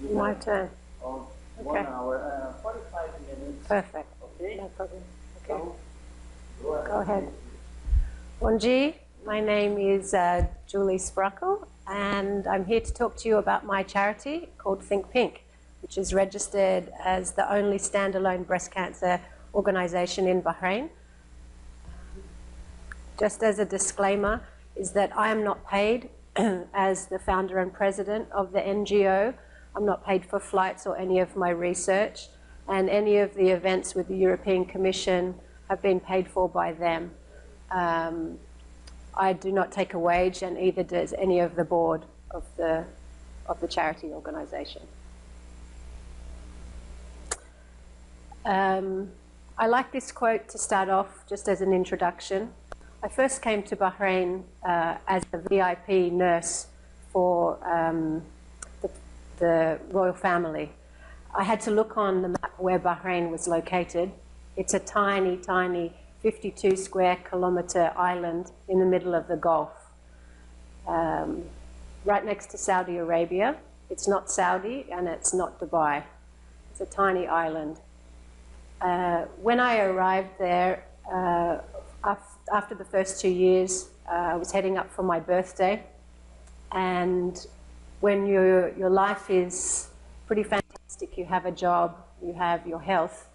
My turn. Of Okay. 1 hour, 45 minutes. Perfect. Okay? No problem. Okay. So, go ahead. Go ahead. Bonjour. My name is Julie Sprakel, and I'm here to talk to you about my charity called Think Pink, which is registered as the only standalone breast cancer organization in Bahrain. Just as a disclaimer, is that I am not paid as the founder and president of the NGO. I'm not paid for flights or any of my research, and any of the events with the European Commission have been paid for by them. I do not take a wage, and either does any of the board of the charity organization. I like this quote to start off, just as an introduction. I first came to Bahrain as a VIP nurse for the royal family. I had to look on the map where Bahrain was located. It's a tiny, tiny 52 square kilometer island in the middle of the Gulf, right next to Saudi Arabia. It's not Saudi and it's not Dubai. It's a tiny island. When I arrived there, after the first 2 years, I was heading up for my birthday, and when your life is pretty fantastic, you have a job, you have your health,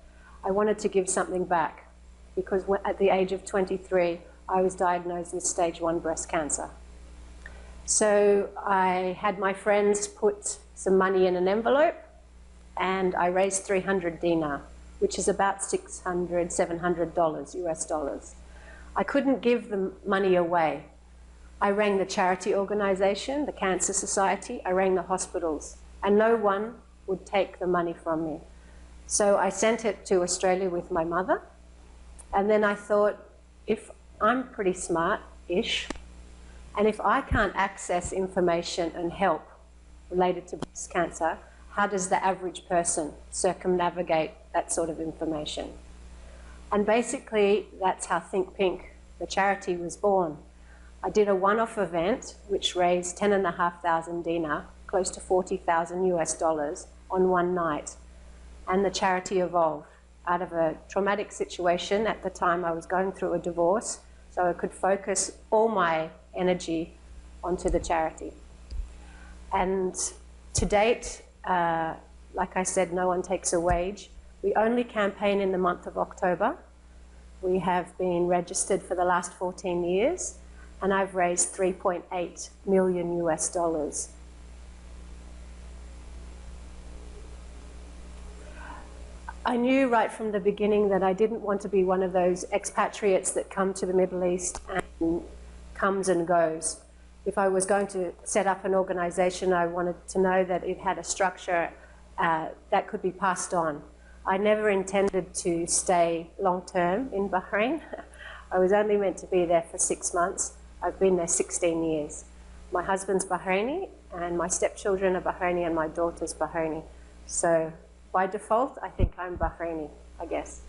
I wanted to give something back, because at the age of 23, I was diagnosed with stage 1 breast cancer. So I had my friends put some money in an envelope, and I raised 300 dinar, which is about $600, $700 US dollars. I couldn't give the money away. I rang the charity organization, the Cancer Society, I rang the hospitals, and no one would take the money from me. So I sent it to Australia with my mother, and then I thought, if I'm pretty smart-ish, and if I can't access information and help related to breast cancer, how does the average person circumnavigate that sort of information? And basically, that's how Think Pink, the charity, was born. I did a one-off event which raised 10,500 dinar, close to 40,000 US dollars, on one night. And the charity evolved out of a traumatic situation. At the time, I was going through a divorce, so I could focus all my energy onto the charity. And to date, like I said, no one takes a wage. We only campaign in the month of October. We have been registered for the last 14 years, and I've raised 3.8 million US dollars. I knew right from the beginning that I didn't want to be one of those expatriates that come to the Middle East and comes and goes. If I was going to set up an organization, I wanted to know that it had a structure that could be passed on. I never intended to stay long-term in Bahrain. I was only meant to be there for 6 months. I've been there 16 years. My husband's Bahraini, and my stepchildren are Bahraini, and my daughter's Bahraini. So by default, I think I'm Bahraini, I guess.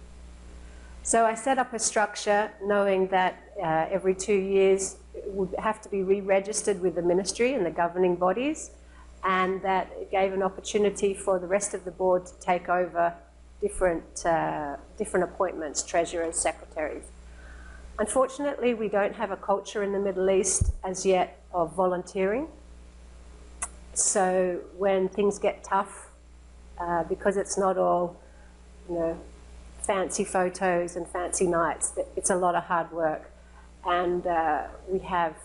So I set up a structure knowing that every 2 years it would have to be re-registered with the ministry and the governing bodies, and that it gave an opportunity for the rest of the board to take over different appointments, treasurers, secretaries. Unfortunately, we don't have a culture in the Middle East as yet of volunteering. So when things get tough, because it's not all, fancy photos and fancy nights, it's a lot of hard work. And we have,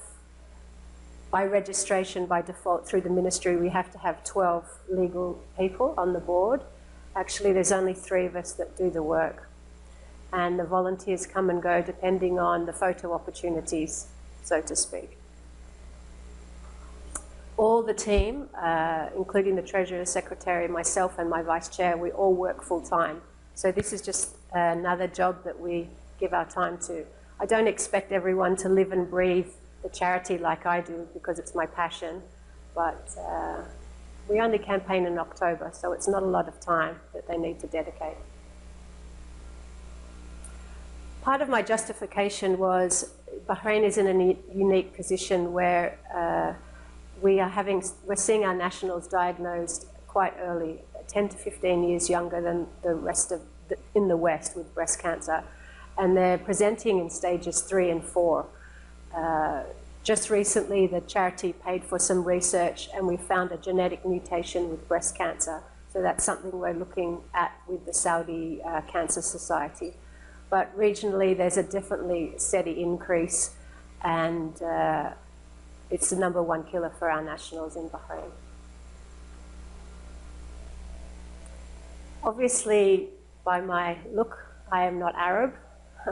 by registration, by default through the ministry, we have to have 12 legal people on the board. Actually, there's only 3 of us that do the work. And the volunteers come and go depending on the photo opportunities, so to speak. All the team, including the treasurer, secretary, myself and my vice chair, we all work full time. So this is just another job that we give our time to. I don't expect everyone to live and breathe the charity like I do, because it's my passion, but we only campaign in October, so it's not a lot of time that they need to dedicate. Part of my justification was Bahrain is in a unique position where we're seeing our nationals diagnosed quite early, 10 to 15 years younger than the rest of in the West with breast cancer. And they're presenting in stages 3 and 4. Just recently, the charity paid for some research and we found a genetic mutation with breast cancer. So that's something we're looking at with the Saudi Cancer Society. But regionally, there's a definitely steady increase, and it's the #1 killer for our nationals in Bahrain. Obviously, by my look, I am not Arab.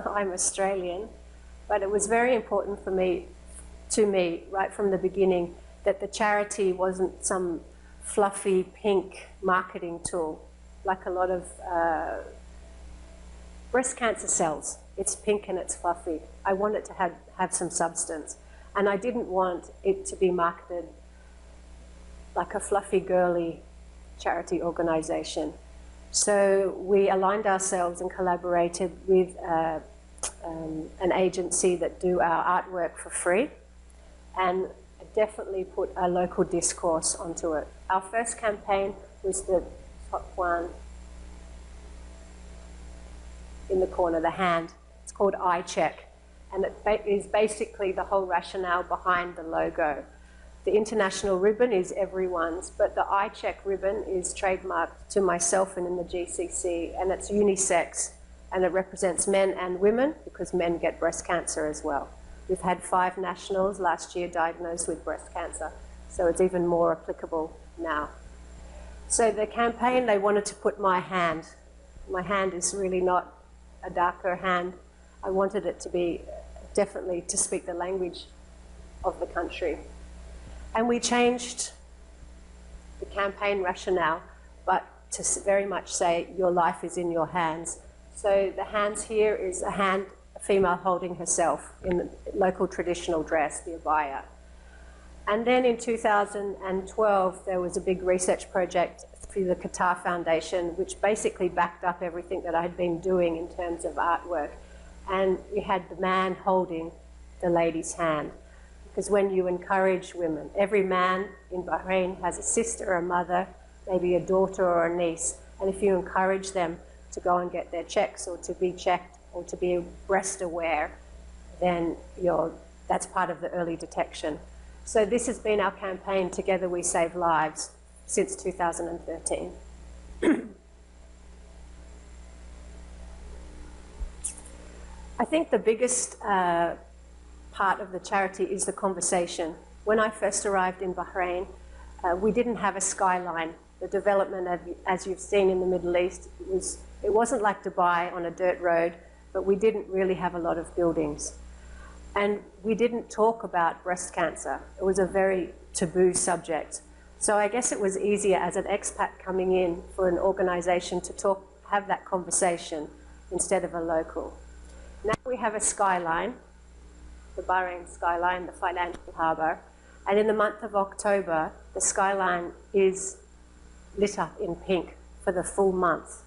I'm Australian. But it was very important for me, right from the beginning, that the charity wasn't some fluffy pink marketing tool, like a lot of breast cancer cells. It's pink and it's fluffy. I want it to have some substance. And I didn't want it to be marketed like a fluffy, girly charity organization. So we aligned ourselves and collaborated with an agency that do our artwork for free, and definitely put a local discourse onto it. Our first campaign was the top one in the corner, the hand. It's called Eye Check, and it is basically the whole rationale behind the logo. The international ribbon is everyone's, but the Eye Check ribbon is trademarked to myself and in the GCC, and it's unisex, and it represents men and women because men get breast cancer as well. We've had 5 nationals last year diagnosed with breast cancer, so it's even more applicable now. So the campaign, they wanted to put my hand. My hand is really not a darker hand. I wanted it to be definitely to speak the language of the country. And we changed the campaign rationale, but to very much say your life is in your hands. So the hands here is a hand, a female holding herself in the local traditional dress, the abaya. And then in 2012, there was a big research project through the Qatar Foundation, which basically backed up everything that I'd been doing in terms of artwork. And we had the man holding the lady's hand. Because when you encourage women, every man in Bahrain has a sister, a mother, maybe a daughter or a niece. And if you encourage them to go and get their checks or to be checked or to be breast aware, then that's part of the early detection. So this has been our campaign, Together We Save Lives, since 2013. I think the biggest part of the charity is the conversation. When I first arrived in Bahrain, we didn't have a skyline. The development, as you've seen in the Middle East, it wasn't like Dubai on a dirt road, but we didn't really have a lot of buildings. And we didn't talk about breast cancer. It was a very taboo subject. So I guess it was easier as an expat coming in for an organization to have that conversation instead of a local. Now we have a skyline, the Bahrain skyline, the financial harbour, and in the month of October, the skyline is lit up in pink for the full month.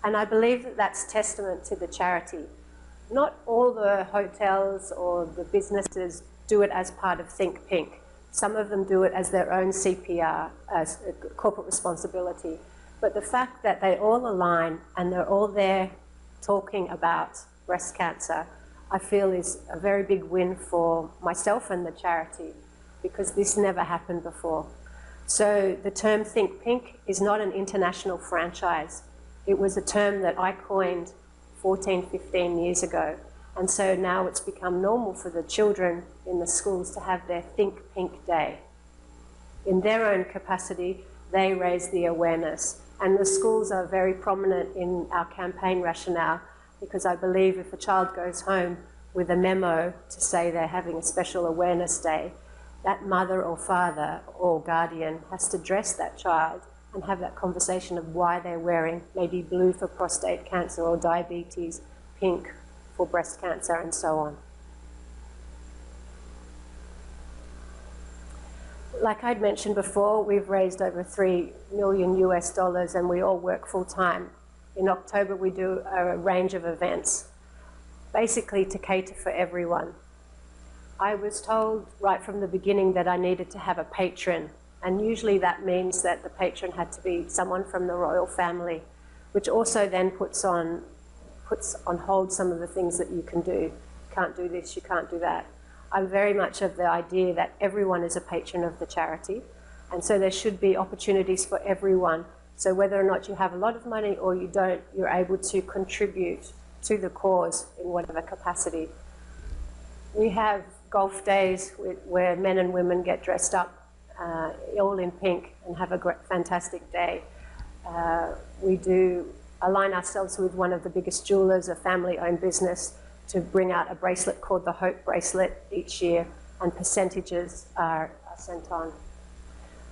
And I believe that that's testament to the charity. Not all the hotels or the businesses do it as part of Think Pink. Some of them do it as their own CPR, as corporate responsibility. But the fact that they all align and they're all there talking about breast cancer, I feel is a very big win for myself and the charity, because this never happened before. So the term Think Pink is not an international franchise. It was a term that I coined 14, 15 years ago. And so now it's become normal for the children in the schools to have their Think Pink Day. In their own capacity, they raise the awareness. And the schools are very prominent in our campaign rationale, because I believe if a child goes home with a memo to say they're having a special awareness day, that mother or father or guardian has to dress that child and have that conversation of why they're wearing maybe blue for prostate cancer or diabetes, pink for breast cancer, and so on. Like I'd mentioned before, we've raised over $3 million US, and we all work full time. In October, we do a range of events, basically to cater for everyone. I was told right from the beginning that I needed to have a patron And usually that means that the patron had to be someone from the royal family, which also then puts on hold some of the things that you can do. You can't do this, you can't do that. I'm very much of the idea that everyone is a patron of the charity, and so there should be opportunities for everyone. So whether or not you have a lot of money or you don't, you're able to contribute to the cause in whatever capacity. We have golf days where men and women get dressed up all in pink and have a fantastic day. We do align ourselves with one of the biggest jewelers, a family-owned business, to bring out a bracelet called the Hope Bracelet each year, and percentages are sent on.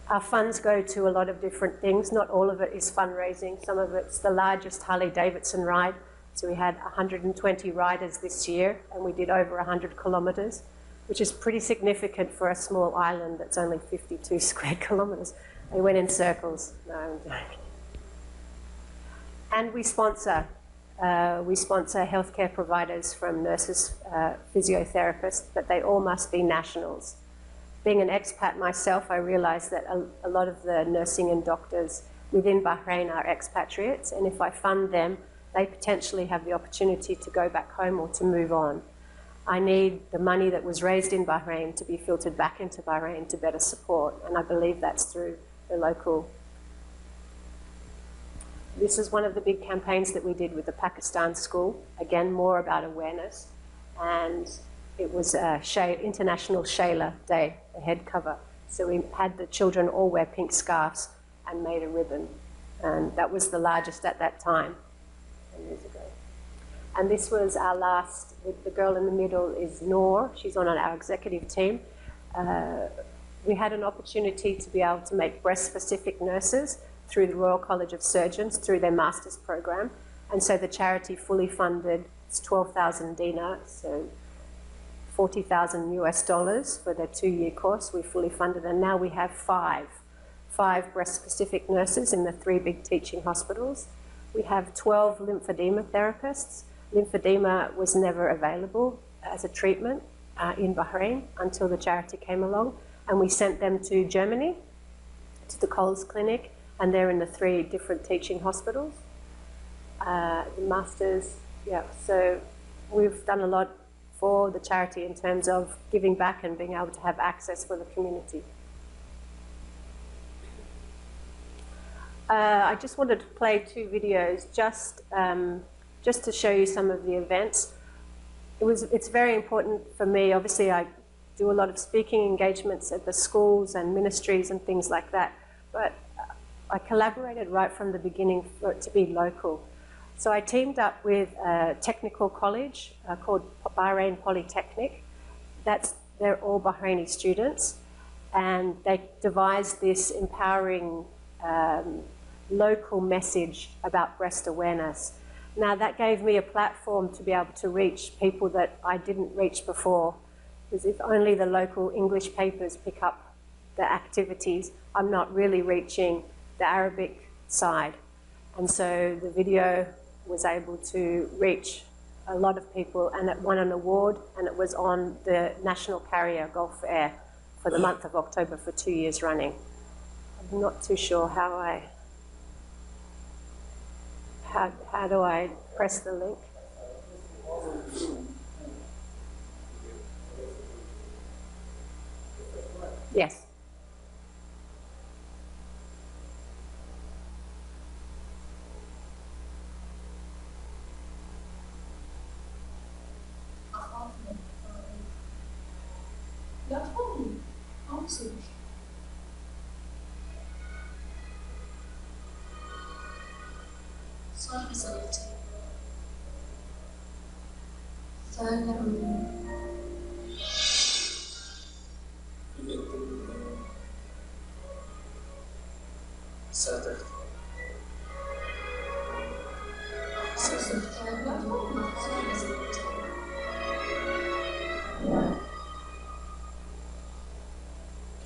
Our funds go to a lot of different things. Not all of it is fundraising. Some of it's the largest Harley-Davidson ride. So we had 120 riders this year, and we did over 100 kilometres, which is pretty significant for a small island that's only 52 square kilometres. They went in circles. No, I'm joking. And we sponsor healthcare providers, from nurses, physiotherapists, but they all must be nationals. Being an expat myself, I realised that a lot of the nursing and doctors within Bahrain are expatriates, and if I fund them, they potentially have the opportunity to go back home or to move on. I need the money that was raised in Bahrain to be filtered back into Bahrain to better support, and I believe that's through the local. This is one of the big campaigns that we did with the Pakistan school. Again, more about awareness. And it was International Shayla Day, the head cover. So we had the children all wear pink scarves and made a ribbon. And that was the largest at that time, 10 years ago. And this was our last, the girl in the middle is Noor. She's on our executive team. We had an opportunity to be able to make breast-specific nurses through the Royal College of Surgeons, through their master's program. And so the charity fully funded, it's 12,000 dinar, so $40,000 US for their 2-year course. We fully funded, and now we have five breast-specific nurses in the 3 big teaching hospitals. We have 12 lymphedema therapists. Lymphedema was never available as a treatment in Bahrain until the charity came along, and we sent them to Germany, to the Coles Clinic, and they're in the 3 different teaching hospitals. The masters, yeah, so we've done a lot for the charity in terms of giving back and being able to have access for the community. I just wanted to play 2 videos just to show you some of the events. It's very important for me. Obviously, I do a lot of speaking engagements at the schools and ministries and things like that, but I collaborated right from the beginning for it to be local. So I teamed up with a technical college called Bahrain Polytechnic. They're all Bahraini students, and they devised this empowering local message about breast awareness. Now that gave me a platform to be able to reach people that I didn't reach before, because if only the local English papers pick up the activities, I'm not really reaching the Arabic side. And so the video was able to reach a lot of people, and it won an award, and it was on the national carrier Gulf Air for the month of October for 2 years running. I'm not too sure how do I press the link? Yes. صار بصلاتي سلام صادق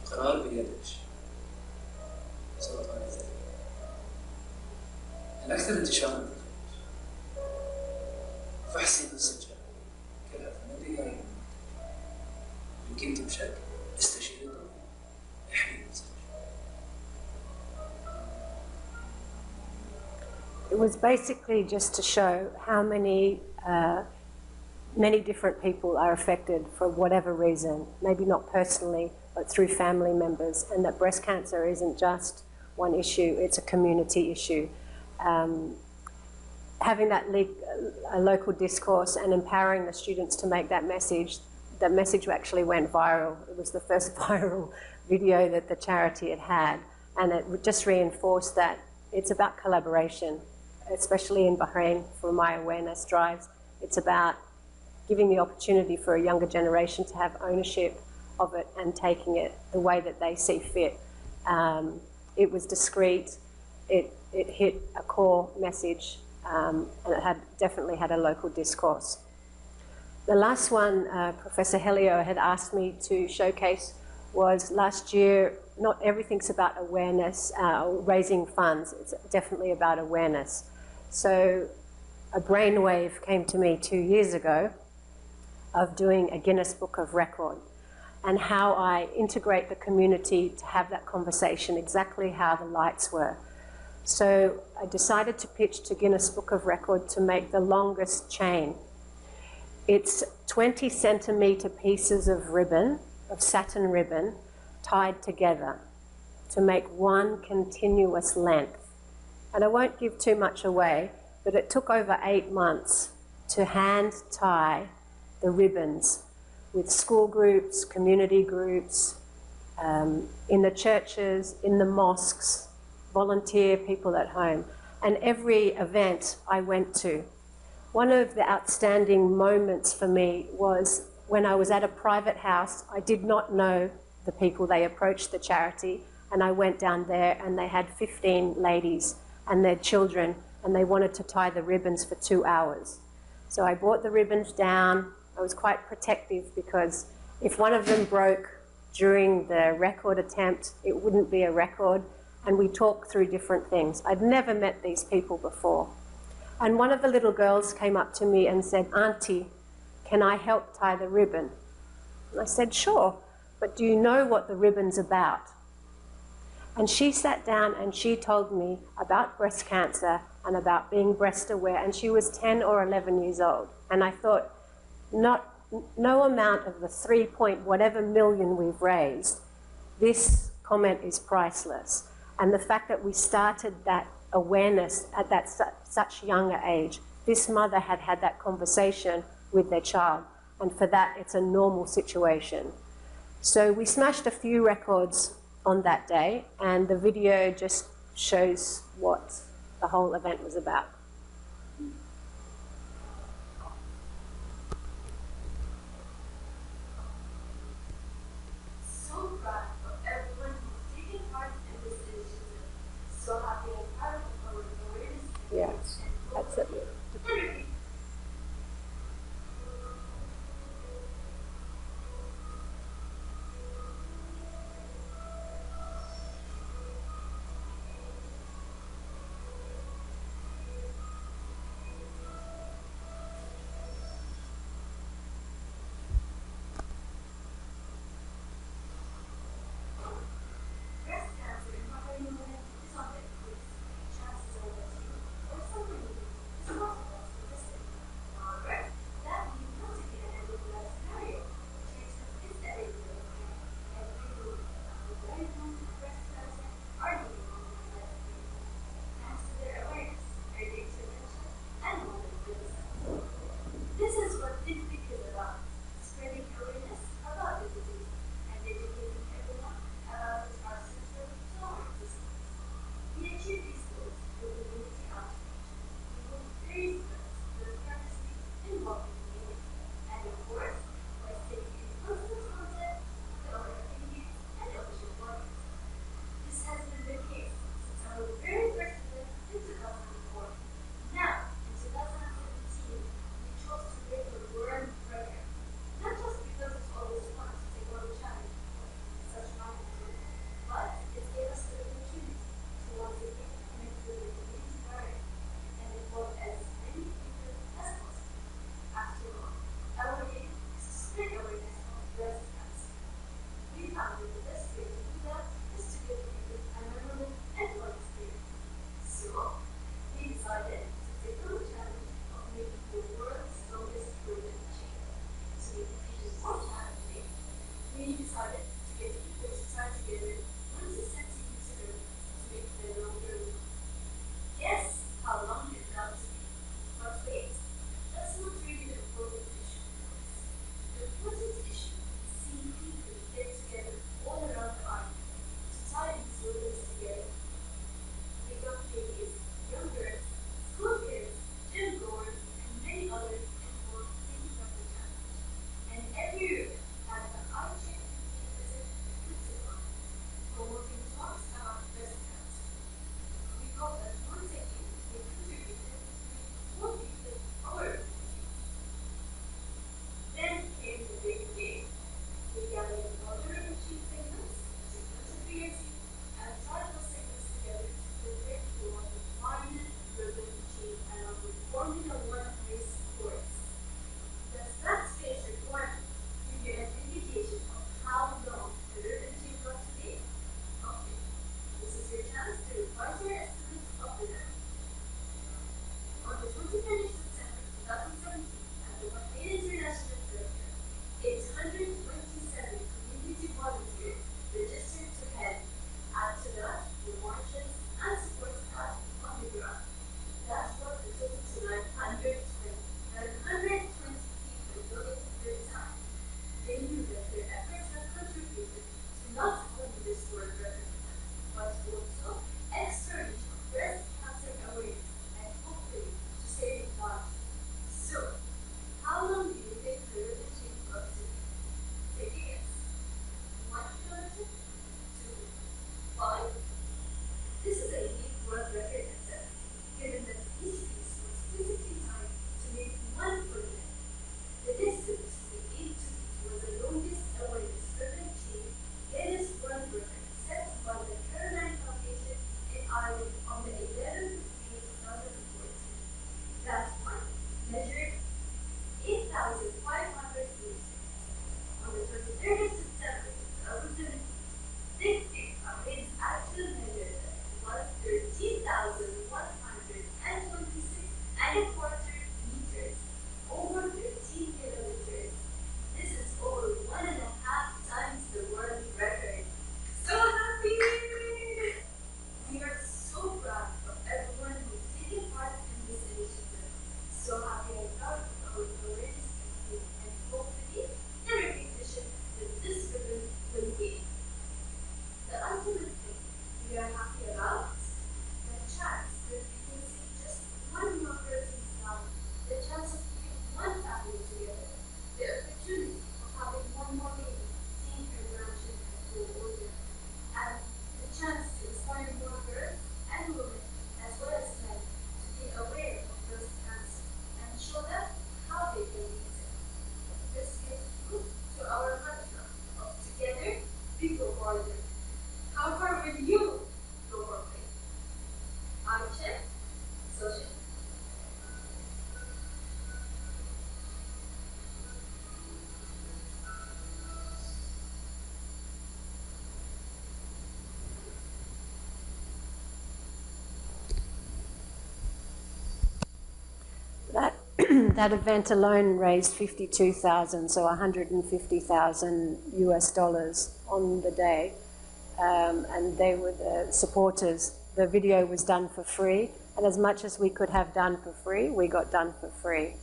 القرار بيدك سرطان الثدي الأكثر انتشارا فحصي بالسجل كلها فنادية يمكن تمشاك استشير الطبيب احمي نفسك it was basically just to show how many different people are affected for whatever reason, maybe not personally, but through family members, and that breast cancer isn't just one issue, it's a community issue. Having that a local discourse and empowering the students to make that message actually went viral. It was the first viral video that the charity had had, and it just reinforced that it's about collaboration, especially in Bahrain for my awareness drives. It's about giving the opportunity for a younger generation to have ownership of it and taking it the way that they see fit. It was discreet, it hit a core message, and it definitely had a local discourse. The last one Professor Helio had asked me to showcase was last year. Not everything's about awareness, raising funds, it's definitely about awareness. So a brainwave came to me 2 years ago of doing a Guinness Book of Record, and how I integrate the community to have that conversation, exactly how the lights were. So I decided to pitch to Guinness Book of Record to make the longest chain. It's 20 centimetre pieces of ribbon, of satin ribbon, tied together to make one continuous length. And I won't give too much away, but it took over 8 months to hand tie the ribbons with school groups, community groups, in the churches, in the mosques, volunteer people at home, and every event I went to. One of the outstanding moments for me was when I was at a private house. I did not know the people. They approached the charity, and I went down there, and they had 15 ladies and their children, and they wanted to tie the ribbons for 2 hours. So I brought the ribbons down. I was quite protective, because if one of them broke during the record attempt, it wouldn't be a record, and we talked through different things. I'd never met these people before. And one of the little girls came up to me and said, "Auntie, can I help tie the ribbon?" And I said, "Sure, but do you know what the ribbon's about?" And she sat down and she told me about breast cancer and about being breast aware, and she was 10 or 11 years old. And I thought, no amount of the 3 point whatever million we've raised, this comment is priceless. And the fact that we started that awareness at that such younger age, this mother had had that conversation with their child, and for that it's a normal situation. So we smashed a few records on that day, and the video just shows what the whole event was about. So proud of everyone who's taken part in this initiative. So happy and proud of our awareness. Yes, that's it. Breast cancer in Bahrain is on the increase. Chances are that you or somebody is possible with this on the 11th of May 2014, that one measured 8,500 meters. On the 23rd of September 2017, this its actual measure was 13,126.25 meters, over 13 kilometers. This is over 1.5 times the world record. So happy! We are so proud of everyone who's taken part in this initiative. So happy and proud of our awareness campaign, and hopefully the recognition that this ribbon will gain. The ultimate thing we are happy about, the chance that we can see just one more person's smile, the chance of putting one family together, the opportunity of having one more lady seeing her grandchildren grow older, and the chance to inspire more girls and women as well as men to be aware of breast cancer and show them how they can beat it. This gives proof to our mantra of together we go farther. How far will you go for faith? I check, social. That event alone raised 52,000, so 150,000 US dollars on the day. And they were the supporters. The video was done for free, and as much as we could have done for free, we got done for free.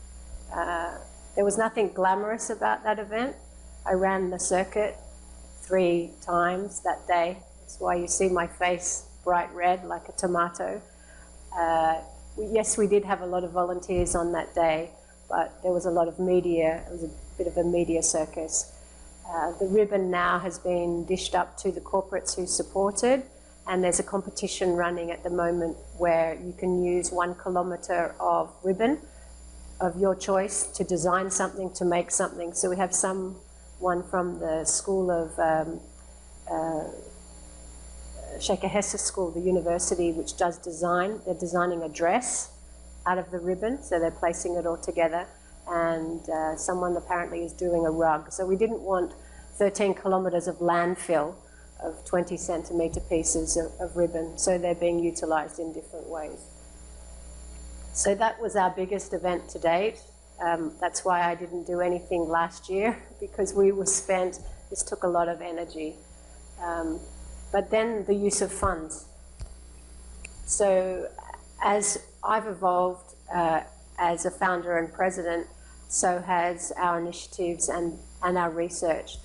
There was nothing glamorous about that event. I ran the circuit 3 times that day. That's why you see my face bright red like a tomato. Yes, we did have a lot of volunteers on that day, but there was a lot of media. It was a bit of a media circus. The ribbon now has been dished up to the corporates who supported, and there's a competition running at the moment where you can use 1 kilometre of ribbon of your choice to design something, to make something. So we have someone from the school of Sheikh Hesse School, the university, which does design. They're designing a dress out of the ribbon, so they're placing it all together. And someone apparently is doing a rug. So we didn't want 13 kilometres of landfill of 20 centimetre pieces of ribbon, so they're being utilised in different ways. So that was our biggest event to date. That's why I didn't do anything last year, because we were spent. This took a lot of energy. But then the use of funds. So as I've evolved as a founder and president, so has our initiatives and our research.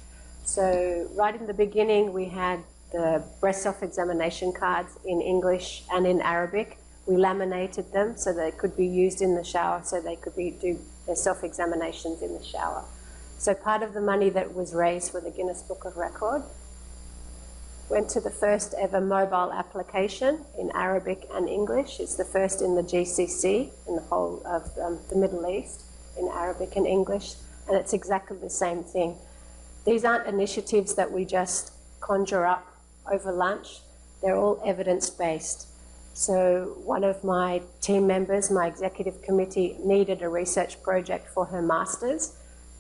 So right in the beginning, we had the breast self-examination cards in English and in Arabic. We laminated them so they could be used in the shower, so they could do their self-examinations in the shower. So part of the money that was raised for the Guinness Book of Record went to the first ever mobile application in Arabic and English. It's the first in the GCC, in the whole of the Middle East, in Arabic and English, and it's exactly the same thing. These aren't initiatives that we just conjure up over lunch. They're all evidence-based. So one of my team members, my executive committee, needed a research project for her master's,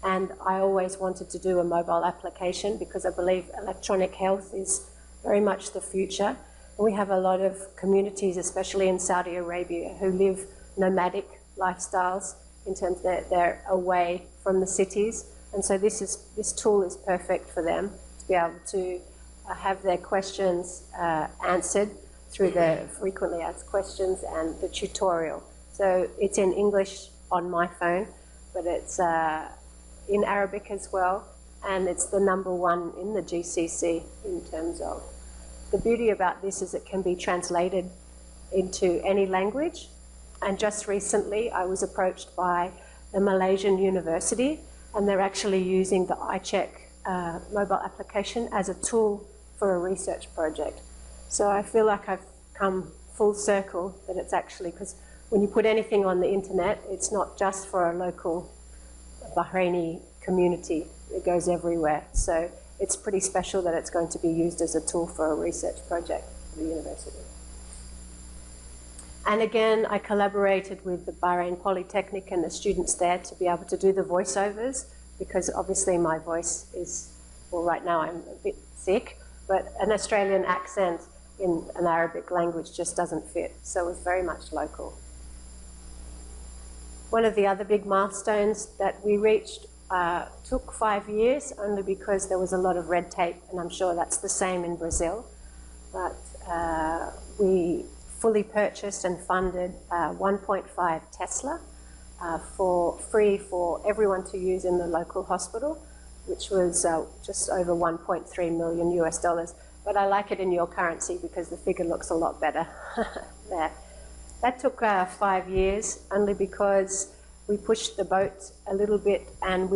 and I always wanted to do a mobile application because I believe electronic health is very much the future. We have a lot of communities, especially in Saudi Arabia, who live nomadic lifestyles in terms that they're away from the cities. And so this tool is perfect for them to be able to have their questions answered through the frequently asked questions and the tutorial. So it's in English on my phone, but it's in Arabic as well, and it's the #1 in the GCC in terms of. The beauty about this is it can be translated into any language, and just recently I was approached by the Malaysian University, and they're actually using the iCheck mobile application as a tool for a research project. So I feel like I've come full circle, that it's actually, because when you put anything on the internet, it's not just for a local Bahraini community, it goes everywhere. So it's pretty special that it's going to be used as a tool for a research project for the university. And again, I collaborated with the Bahrain Polytechnic and the students there to be able to do the voiceovers, because obviously my voice is, well, right now I'm a bit sick, but an Australian accent in an Arabic language just doesn't fit. So it was very much local. One of the other big milestones that we reached took 5 years, only because there was a lot of red tape, and I'm sure that's the same in Brazil. But we fully purchased and funded 1.5 Tesla for free for everyone to use in the local hospital, which was just over 1.3 million US dollars. But I like it in your currency because the figure looks a lot better there. That took 5 years, only because we pushed the boat a little bit, and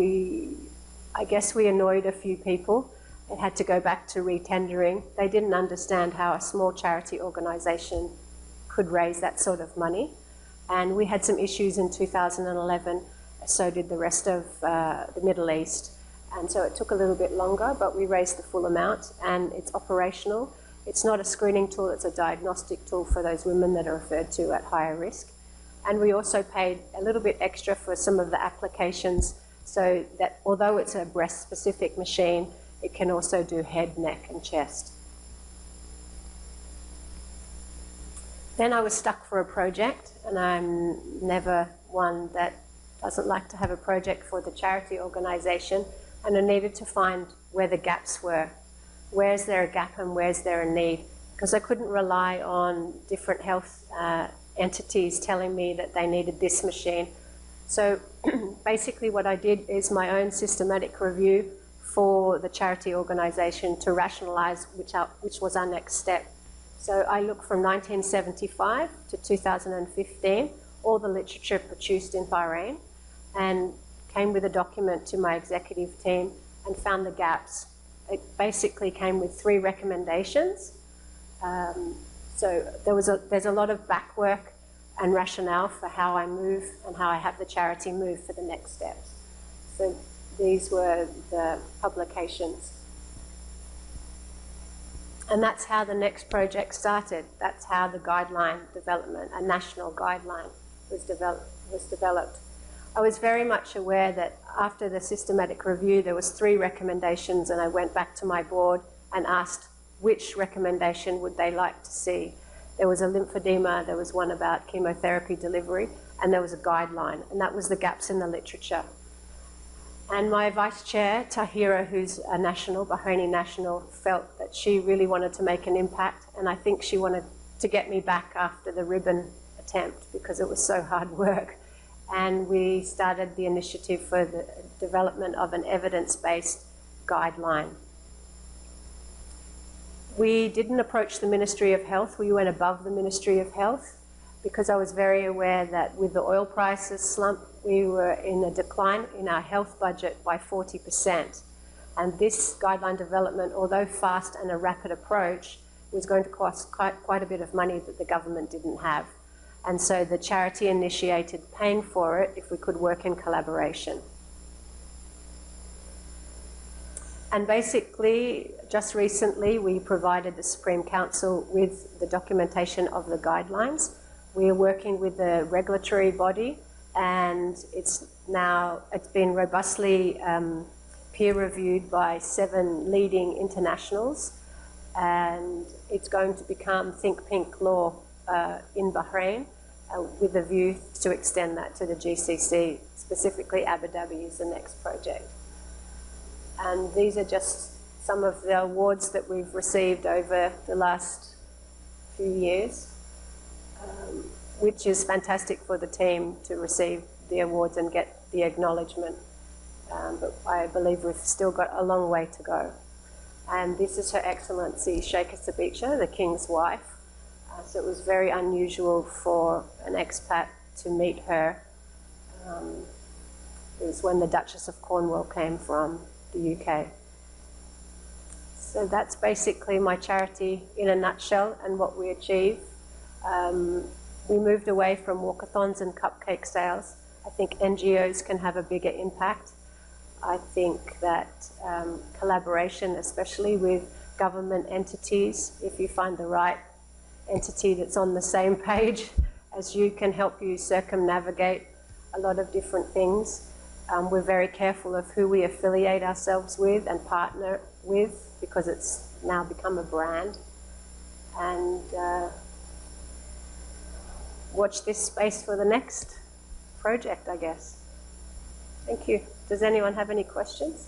I guess we annoyed a few people. It had to go back to re-tendering. They didn't understand how a small charity organisation could raise that sort of money. And we had some issues in 2011, so did the rest of the Middle East. And so it took a little bit longer, but we raised the full amount, and it's operational. It's not a screening tool, it's a diagnostic tool for those women that are referred to at higher risk. And we also paid a little bit extra for some of the applications, so that although it's a breast-specific machine, it can also do head, neck, and chest. Then I was stuck for a project, and I'm never one that doesn't like to have a project for the charity organisation, and I needed to find where the gaps were. Where's there a gap and where's there a need? Because I couldn't rely on different health entities telling me that they needed this machine. So basically what I did is my own systematic review for the charity organisation to rationalise which was our next step. So I looked from 1975 to 2015, all the literature produced in Bahrain, and came with a document to my executive team and found the gaps. It basically came with 3 recommendations. So there's a lot of back work and rationale for how I move and how I have the charity move for the next steps. So these were the publications. And that's how the next project started. That's how the guideline development, a national guideline, was developed. I was very much aware that after the systematic review, there was 3 recommendations, and I went back to my board and asked which recommendation would they like to see. There was a lymphedema, there was one about chemotherapy delivery, and there was a guideline, and that was the gaps in the literature. And my vice chair, Tahira, who's a national, Bahraini national, felt that she really wanted to make an impact, and I think she wanted to get me back after the ribbon attempt because it was so hard work. And we started the initiative for the development of an evidence-based guideline. We didn't approach the Ministry of Health. We went above the Ministry of Health because I was very aware that with the oil prices slump, we were in a decline in our health budget by 40%. And this guideline development, although fast and a rapid approach, was going to cost quite a bit of money that the government didn't have. And so the charity initiated paying for it if we could work in collaboration. And basically, just recently, we provided the Supreme Council with the documentation of the guidelines. We are working with the regulatory body, and it's been robustly peer-reviewed by 7 leading internationals, and it's going to become Think Pink law in Bahrain, with a view to extend that to the GCC, specifically Abu Dhabi is the next project. And these are just some of the awards that we've received over the last few years, which is fantastic for the team to receive the awards and get the acknowledgement. But I believe we've still got a long way to go. And this is Her Excellency Sheikha Sabicha, the King's wife. So it was very unusual for an expat to meet her. It was when the Duchess of Cornwall came from the UK. So that's basically my charity in a nutshell and what we achieve. We moved away from walkathons and cupcake sales. I think NGOs can have a bigger impact. I think that collaboration, especially with government entities, if you find the right entity that's on the same page, as you can help you circumnavigate a lot of different things. We're very careful of who we affiliate ourselves with and partner with, because it's now become a brand. And watch this space for the next project, I guess. Thank you. Does anyone have any questions?